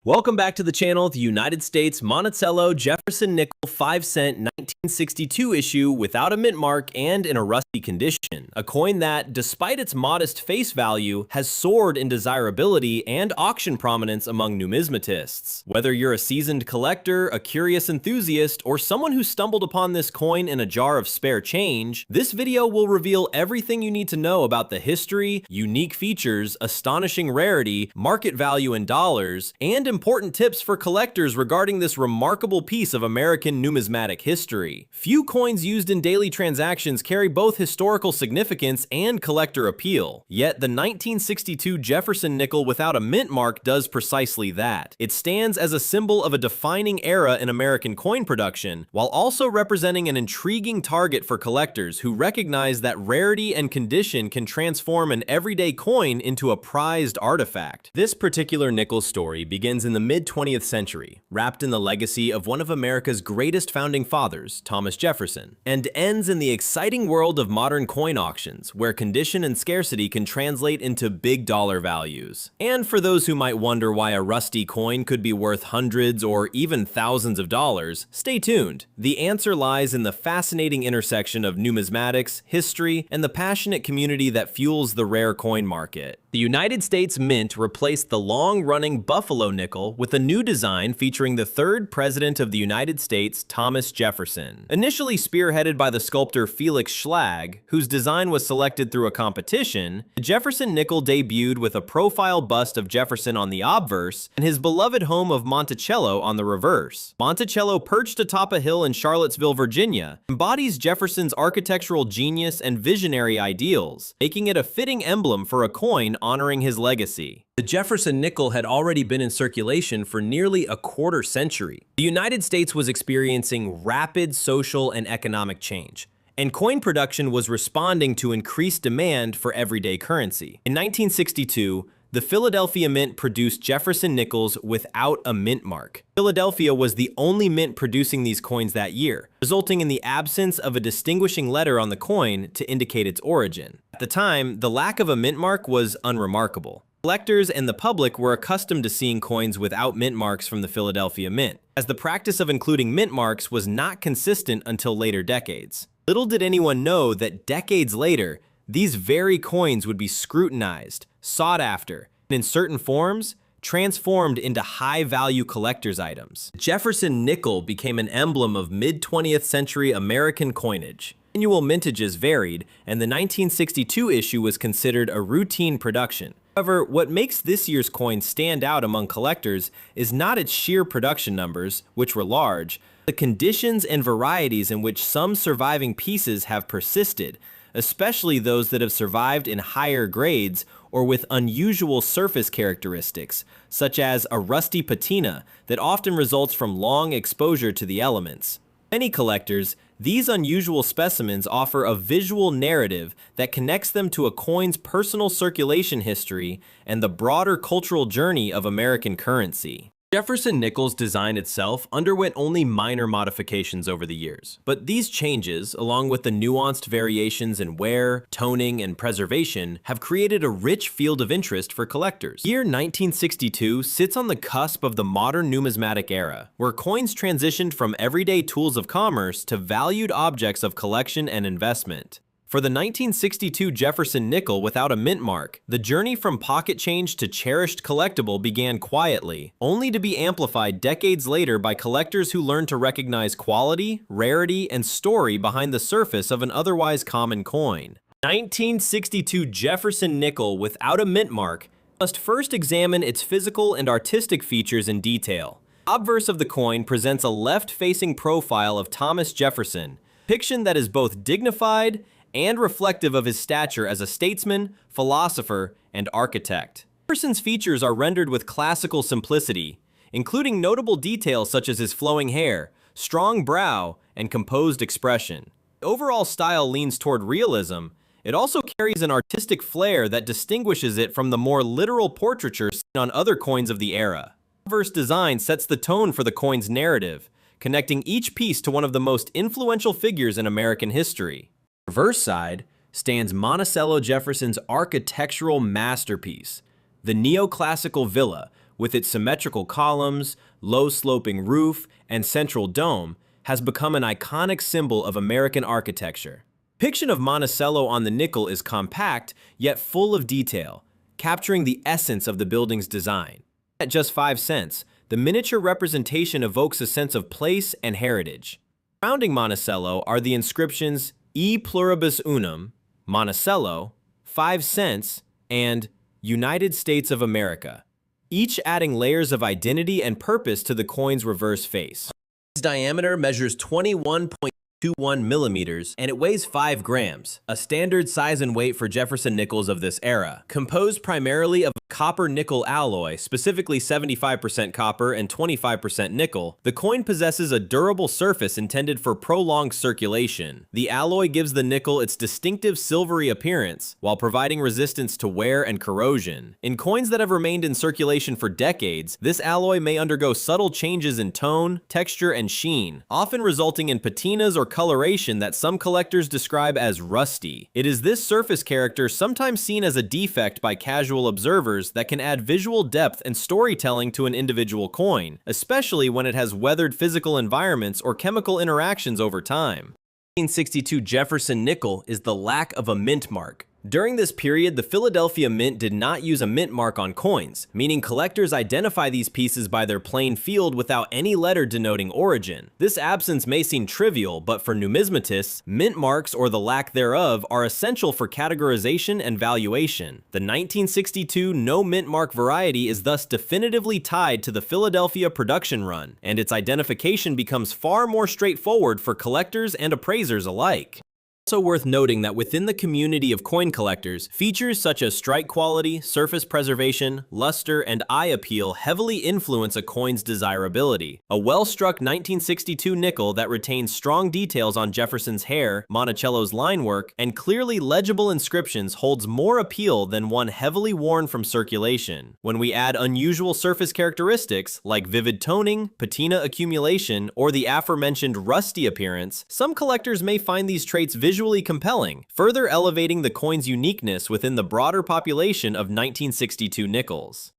Welcome back to the channel. The United States Monticello Jefferson Nickel 5-cent 1962 issue without a mint mark and in a rusty condition. A coin that, despite its modest face value, has soared in desirability and auction prominence among numismatists. Whether you're a seasoned collector, a curious enthusiast, or someone who stumbled upon this coin in a jar of spare change, this video will reveal everything you need to know about the history, unique features, astonishing rarity, market value in dollars, and important tips for collectors regarding this remarkable piece of American numismatic history. Few coins used in daily transactions carry both historical significance and collector appeal. Yet the 1962 Jefferson nickel without a mint mark does precisely that. It stands as a symbol of a defining era in American coin production, while also representing an intriguing target for collectors who recognize that rarity and condition can transform an everyday coin into a prized artifact. This particular nickel story begins in the mid-20th century, wrapped in the legacy of one of America's greatest founding fathers, Thomas Jefferson, and ends in the exciting world of modern coin auctions, where condition and scarcity can translate into big dollar values. And for those who might wonder why a rusty coin could be worth hundreds or even thousands of dollars, stay tuned. The answer lies in the fascinating intersection of numismatics, history, and the passionate community that fuels the rare coin market. The United States Mint replaced the long-running Buffalo nickel with a new design featuring the third president of the United States, Thomas Jefferson. Initially spearheaded by the sculptor Felix Schlag, whose design was selected through a competition, the Jefferson nickel debuted with a profile bust of Jefferson on the obverse and his beloved home of Monticello on the reverse. Monticello, perched atop a hill in Charlottesville, Virginia, embodies Jefferson's architectural genius and visionary ideals, making it a fitting emblem for a coin honoring his legacy. The Jefferson nickel had already been in circulation for nearly a quarter century. The United States was experiencing rapid social and economic change, and coin production was responding to increased demand for everyday currency. In 1962, the Philadelphia Mint produced Jefferson nickels without a mint mark. Philadelphia was the only mint producing these coins that year, resulting in the absence of a distinguishing letter on the coin to indicate its origin. At the time, the lack of a mint mark was unremarkable. Collectors and the public were accustomed to seeing coins without mint marks from the Philadelphia Mint, as the practice of including mint marks was not consistent until later decades. Little did anyone know that decades later, these very coins would be scrutinized, sought after, and in certain forms, transformed into high-value collector's items. The Jefferson nickel became an emblem of mid-20th century American coinage. Annual mintages varied, and the 1962 issue was considered a routine production. However, what makes this year's coin stand out among collectors is not its sheer production numbers, which were large, but the conditions and varieties in which some surviving pieces have persisted, especially those that have survived in higher grades or with unusual surface characteristics, such as a rusty patina that often results from long exposure to the elements. Many collectors, these unusual specimens offer a visual narrative that connects them to a coin's personal circulation history and the broader cultural journey of American currency. Jefferson nickel's design itself underwent only minor modifications over the years, but these changes, along with the nuanced variations in wear, toning, and preservation, have created a rich field of interest for collectors. Year 1962 sits on the cusp of the modern numismatic era, where coins transitioned from everyday tools of commerce to valued objects of collection and investment. For the 1962 Jefferson nickel without a mint mark, the journey from pocket change to cherished collectible began quietly, only to be amplified decades later by collectors who learned to recognize quality, rarity, and story behind the surface of an otherwise common coin. 1962 Jefferson nickel without a mint mark must first examine its physical and artistic features in detail. The obverse of the coin presents a left-facing profile of Thomas Jefferson, a depiction that is both dignified and reflective of his stature as a statesman, philosopher, and architect. Jefferson's features are rendered with classical simplicity, including notable details such as his flowing hair, strong brow, and composed expression. The overall style leans toward realism. It also carries an artistic flair that distinguishes it from the more literal portraiture seen on other coins of the era. The obverse design sets the tone for the coin's narrative, connecting each piece to one of the most influential figures in American history. On the reverse side stands Monticello Jefferson's architectural masterpiece, the neoclassical villa, with its symmetrical columns, low-sloping roof, and central dome, has become an iconic symbol of American architecture. Depiction of Monticello on the nickel is compact, yet full of detail, capturing the essence of the building's design. At just 5 cents, the miniature representation evokes a sense of place and heritage. Surrounding Monticello are the inscriptions E pluribus unum, Monticello, 5 cents, and United States of America, each adding layers of identity and purpose to the coin's reverse face. Its diameter measures 21.21 millimeters, and it weighs 5 grams, a standard size and weight for Jefferson nickels of this era. Composed primarily of copper-nickel alloy, specifically 75% copper and 25% nickel, the coin possesses a durable surface intended for prolonged circulation. The alloy gives the nickel its distinctive silvery appearance, while providing resistance to wear and corrosion. In coins that have remained in circulation for decades, this alloy may undergo subtle changes in tone, texture, and sheen, often resulting in patinas or coloration that some collectors describe as rusty. It is this surface character, sometimes seen as a defect by casual observers, that can add visual depth and storytelling to an individual coin, especially when it has weathered physical environments or chemical interactions over time. 1962 Jefferson nickel is the lack of a mint mark. During this period, the Philadelphia Mint did not use a mint mark on coins, meaning collectors identify these pieces by their plain field without any letter denoting origin. This absence may seem trivial, but for numismatists, mint marks or the lack thereof are essential for categorization and valuation. The 1962 no mint mark variety is thus definitively tied to the Philadelphia production run, and its identification becomes far more straightforward for collectors and appraisers alike. Also worth noting that within the community of coin collectors, features such as strike quality, surface preservation, luster, and eye appeal heavily influence a coin's desirability. A well-struck 1962 nickel that retains strong details on Jefferson's hair, Monticello's line work, and clearly legible inscriptions holds more appeal than one heavily worn from circulation. When we add unusual surface characteristics like vivid toning, patina accumulation, or the aforementioned rusty appearance, some collectors may find these traits visually compelling, further elevating the coin's uniqueness within the broader population of 1962 nickels.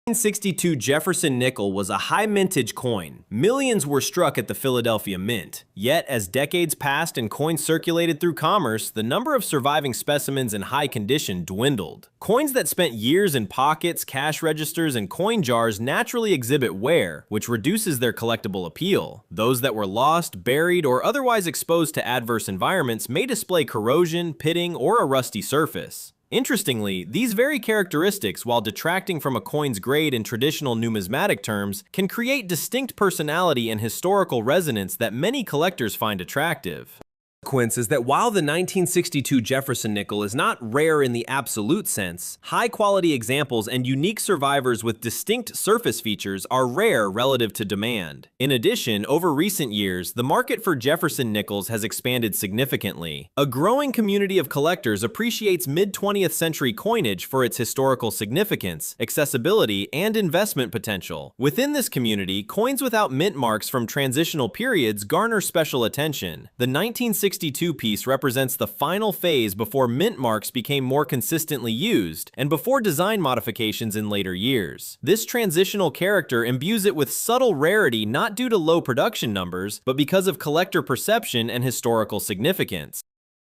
1962 Jefferson nickel was a high mintage coin. Millions were struck at the Philadelphia Mint. Yet, as decades passed and coins circulated through commerce, the number of surviving specimens in high condition dwindled. Coins that spent years in pockets, cash registers, and coin jars naturally exhibit wear, which reduces their collectible appeal. Those that were lost, buried, or otherwise exposed to adverse environments may display corrosion, pitting, or a rusty surface. Interestingly, these very characteristics, while detracting from a coin's grade in traditional numismatic terms, can create distinct personality and historical resonance that many collectors find attractive. The consequence is that while the 1962 Jefferson nickel is not rare in the absolute sense, high-quality examples and unique survivors with distinct surface features are rare relative to demand. In addition, over recent years, the market for Jefferson nickels has expanded significantly. A growing community of collectors appreciates mid-20th century coinage for its historical significance, accessibility, and investment potential. Within this community, coins without mint marks from transitional periods garner special attention. The 1962 piece represents the final phase before mint marks became more consistently used, and before design modifications in later years. This transitional character imbues it with subtle rarity not due to low production numbers, but because of collector perception and historical significance.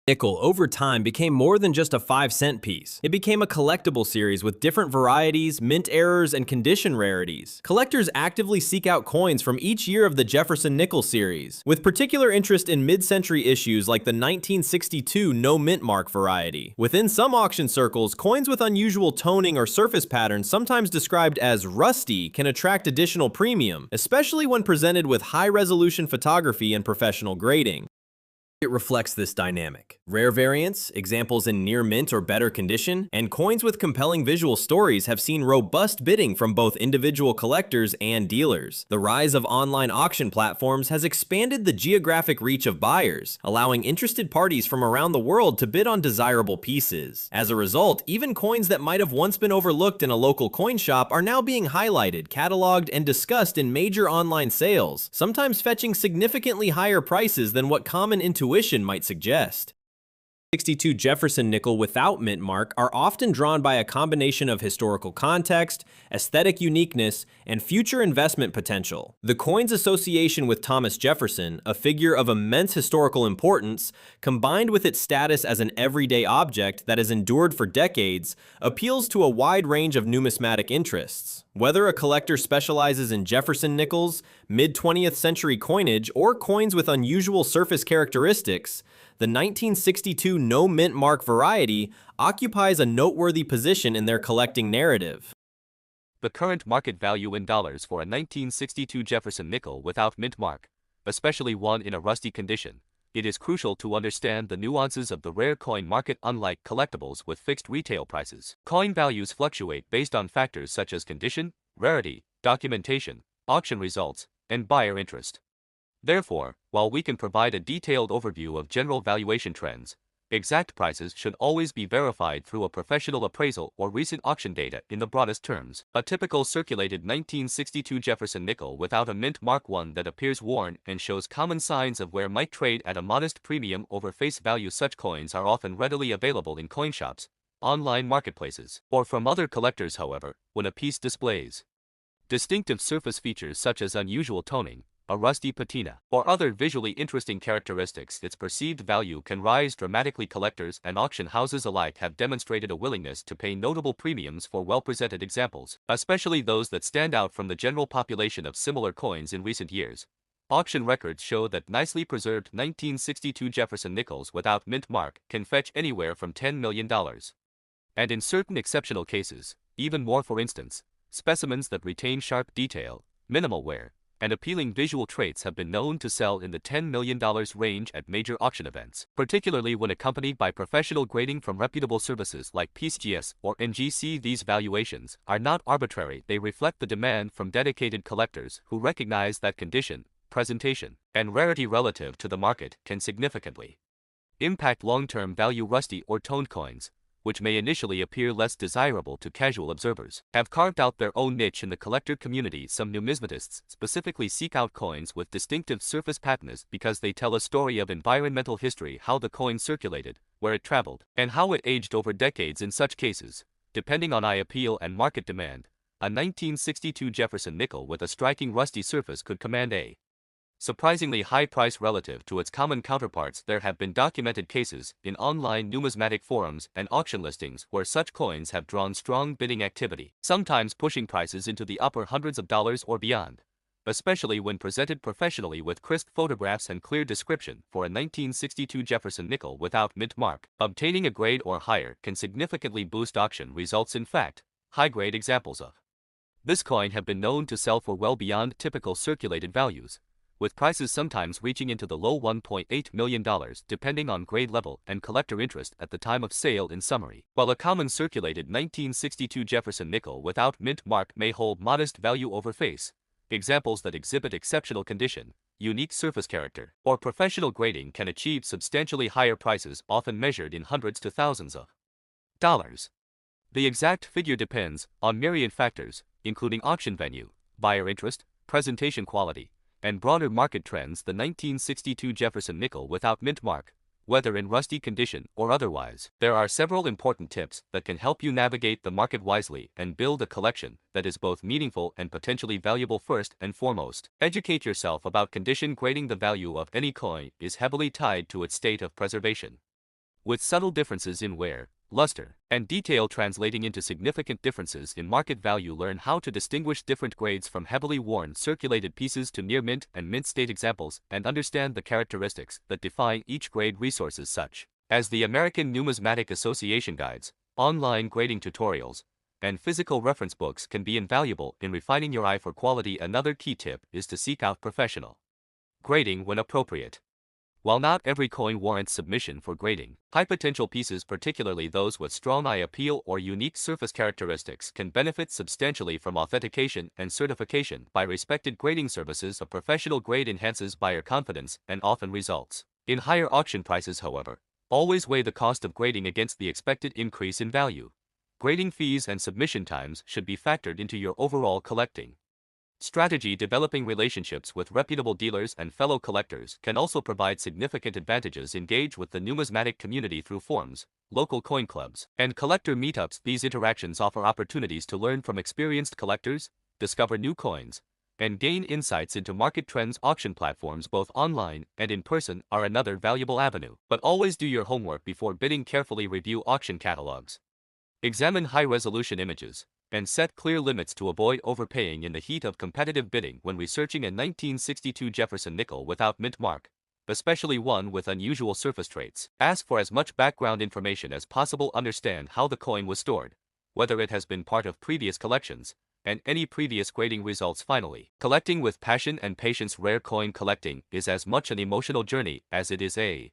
Nickel, over time, became more than just a 5-cent piece. It became a collectible series with different varieties, mint errors, and condition rarities. Collectors actively seek out coins from each year of the Jefferson Nickel series, with particular interest in mid-century issues like the 1962 no mint mark variety. Within some auction circles, coins with unusual toning or surface patterns, sometimes described as rusty, can attract additional premium, especially when presented with high-resolution photography and professional grading. It reflects this dynamic. Rare variants, examples in near mint or better condition, and coins with compelling visual stories have seen robust bidding from both individual collectors and dealers. The rise of online auction platforms has expanded the geographic reach of buyers, allowing interested parties from around the world to bid on desirable pieces. As a result, even coins that might have once been overlooked in a local coin shop are now being highlighted, cataloged, and discussed in major online sales, sometimes fetching significantly higher prices than what common intuition might suggest. 1962 Jefferson nickel without mint mark are often drawn by a combination of historical context, aesthetic uniqueness, and future investment potential. The coin's association with Thomas Jefferson, a figure of immense historical importance, combined with its status as an everyday object that has endured for decades, appeals to a wide range of numismatic interests. Whether a collector specializes in Jefferson nickels, mid-20th century coinage, or coins with unusual surface characteristics, the 1962 no mint mark variety occupies a noteworthy position in their collecting narrative. The current market value in dollars for a 1962 Jefferson nickel without mint mark, especially one in a rusty condition. It is crucial to understand the nuances of the rare coin market. Unlike collectibles with fixed retail prices, coin values fluctuate based on factors such as condition, rarity, documentation, auction results, and buyer interest. Therefore, while we can provide a detailed overview of general valuation trends, exact prices should always be verified through a professional appraisal or recent auction data. In the broadest terms, a typical circulated 1962 Jefferson nickel without a mint mark, one that appears worn and shows common signs of wear, might trade at a modest premium over face value. Such coins are often readily available in coin shops, online marketplaces, or from other collectors. However, when a piece displays distinctive surface features such as unusual toning, a rusty patina, or other visually interesting characteristics, its perceived value can rise dramatically. Collectors and auction houses alike have demonstrated a willingness to pay notable premiums for well-presented examples, especially those that stand out from the general population of similar coins. In recent years, auction records show that nicely preserved 1962 Jefferson nickels without mint mark can fetch anywhere from $10 million. And in certain exceptional cases, even more. For instance, specimens that retain sharp detail, minimal wear, and appealing visual traits have been known to sell in the $10 million range at major auction events, particularly when accompanied by professional grading from reputable services like PCGS or NGC. These valuations are not arbitrary. They reflect the demand from dedicated collectors who recognize that condition, presentation, and rarity relative to the market can significantly impact long-term value. Rusty or toned coins, which may initially appear less desirable to casual observers, have carved out their own niche in the collector community. Some numismatists specifically seek out coins with distinctive surface patinas because they tell a story of environmental history, how the coin circulated, where it traveled, and how it aged over decades. In such cases, depending on eye appeal and market demand, a 1962 Jefferson nickel with a striking rusty surface could command a surprisingly high price relative to its common counterparts. There have been documented cases in online numismatic forums and auction listings where such coins have drawn strong bidding activity, sometimes pushing prices into the upper hundreds of dollars or beyond, especially when presented professionally with crisp photographs and clear description. For a 1962 Jefferson nickel without mint mark, obtaining a grade or higher can significantly boost auction results. In fact, high-grade examples of this coin have been known to sell for well beyond typical circulated values, with prices sometimes reaching into the low $1.8 million depending on grade level and collector interest at the time of sale. In summary, while a common circulated 1962 Jefferson nickel without mint mark may hold modest value over face, examples that exhibit exceptional condition, unique surface character, or professional grading can achieve substantially higher prices, often measured in hundreds to thousands of dollars. The exact figure depends on myriad factors, including auction venue, buyer interest, presentation quality, and broader market trends. The 1962 Jefferson nickel without mint mark, whether in rusty condition or otherwise. There are several important tips that can help you navigate the market wisely and build a collection that is both meaningful and potentially valuable. First and foremost, educate yourself about condition. Grading the value of any coin is heavily tied to its state of preservation, with subtle differences in wear, luster, and detail translating into significant differences in market value. Learn how to distinguish different grades from heavily worn circulated pieces to near mint and mint state examples, and understand the characteristics that define each grade. Resources such as the American Numismatic Association guides, online grading tutorials, and physical reference books can be invaluable in refining your eye for quality. Another key tip is to seek out professional grading when appropriate. While not every coin warrants submission for grading, high-potential pieces, particularly those with strong eye appeal or unique surface characteristics, can benefit substantially from authentication and certification by respected grading services. A professional grade enhances buyer confidence and often results in higher auction prices. However, always weigh the cost of grading against the expected increase in value. Grading fees and submission times should be factored into your overall collecting Strategy: developing relationships with reputable dealers and fellow collectors can also provide significant advantages. Engage with the numismatic community through forums, local coin clubs, and collector meetups. These interactions offer opportunities to learn from experienced collectors, discover new coins, and gain insights into market trends. Auction platforms, both online and in person, are another valuable avenue. But always do your homework before bidding. Carefully review auction catalogs, examine high-resolution images, and set clear limits to avoid overpaying in the heat of competitive bidding. When researching a 1962 Jefferson nickel without mint mark, especially one with unusual surface traits, ask for as much background information as possible. Understand how the coin was stored, whether it has been part of previous collections, and any previous grading results. Finally, collecting with passion and patience. Rare coin collecting is as much an emotional journey as it is a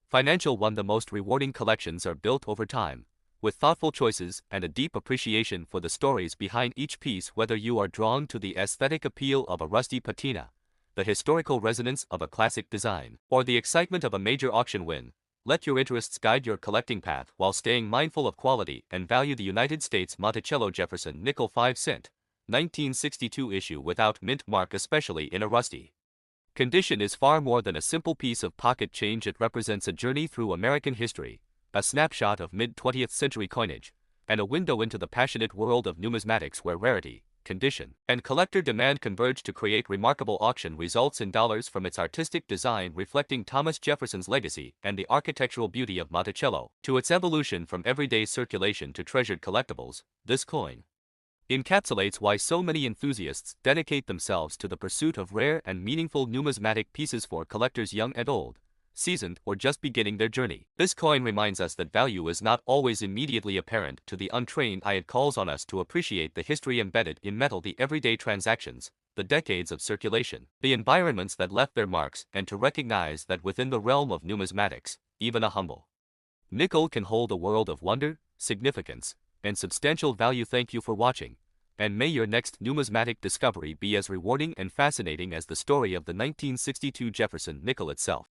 financial one. The most rewarding collections are built over time, with thoughtful choices and a deep appreciation for the stories behind each piece. Whether you are drawn to the aesthetic appeal of a rusty patina, the historical resonance of a classic design, or the excitement of a major auction win, let your interests guide your collecting path while staying mindful of quality and value. The United States Monticello Jefferson Nickel 5-cent, 1962 issue without mint mark, especially in a rusty condition, is far more than a simple piece of pocket change. It represents a journey through American history, a snapshot of mid-20th century coinage, and a window into the passionate world of numismatics, where rarity, condition, and collector demand converge to create remarkable auction results in dollars. From its artistic design reflecting Thomas Jefferson's legacy and the architectural beauty of Monticello, to its evolution from everyday circulation to treasured collectibles, this coin encapsulates why so many enthusiasts dedicate themselves to the pursuit of rare and meaningful numismatic pieces. For collectors young and old, seasoned or just beginning their journey, this coin reminds us that value is not always immediately apparent to the untrained eye. It calls on us to appreciate the history embedded in metal, the everyday transactions, the decades of circulation, the environments that left their marks, and to recognize that within the realm of numismatics, even a humble nickel can hold a world of wonder, significance, and substantial value. Thank you for watching, and may your next numismatic discovery be as rewarding and fascinating as the story of the 1962 Jefferson Nickel itself.